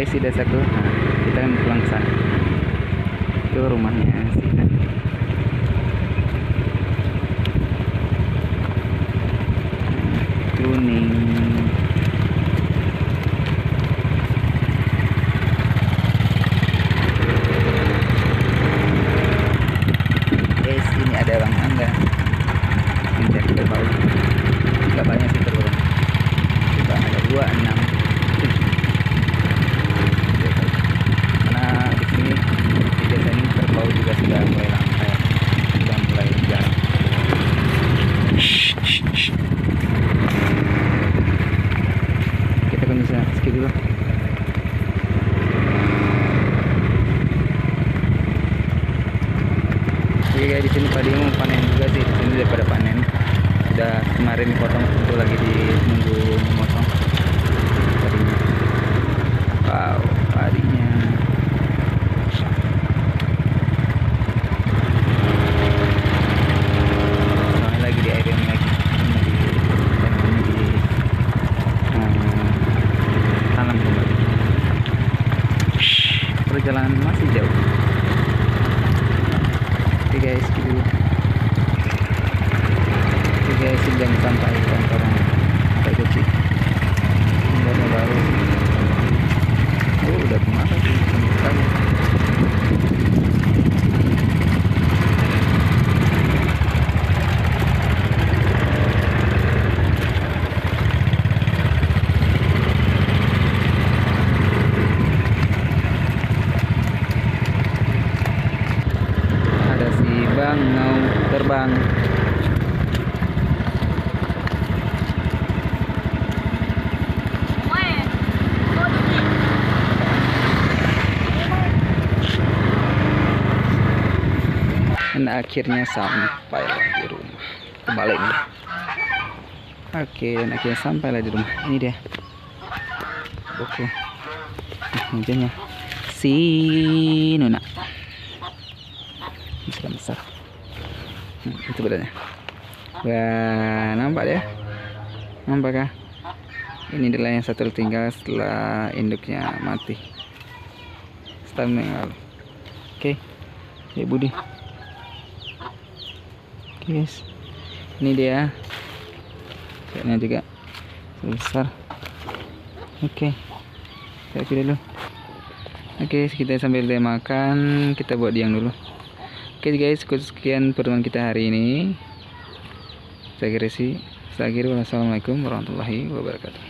guys, si desaku. Nah, kita akan pulang ke sana. Itu rumahnya si Dan. Kuning. Guys, ini ada Bang Angga. Pindah kerbau. Gak banyak sih kerbau. Coba ada 26. Karena di sini di desa ini kerbau juga sudah mulai langka, sudah mulai jarang. Kita kan bisa skip dulu. Oke guys, di sini padi mau panen juga sih. Di sini udah pada panen. Sudah kemarin dipotong, itu lagi nunggu memotong padinya. Wow, padinya. Soalnya lagi di air lagi. Tanam kembali. Perjalanan masih jauh. Oke guys, gitu. Oke guys, sedang sampai kantoran Pak Joci. Baru udah kemana sih? Ada si Bang mau terbang. Dan akhirnya sampai di rumah. Kembali nih. Oke, dan akhirnya sampailah di rumah. Ini dia. Oke. Hujannya si Nuna. Besar. Itu badannya. Wah, nampak ya? Nampak kah? Ini adalah yang satu tinggal setelah induknya mati. Setahun yang lalu. Oke. Ya Budi. Oke guys, ini dia kayaknya juga besar. Oke, kita dulu. Oke, kita sambil dia makan, kita buat diang dulu. Oke guys, sekian pertemuan kita hari ini. Saya kira sih. Wassalamualaikum warahmatullahi wabarakatuh.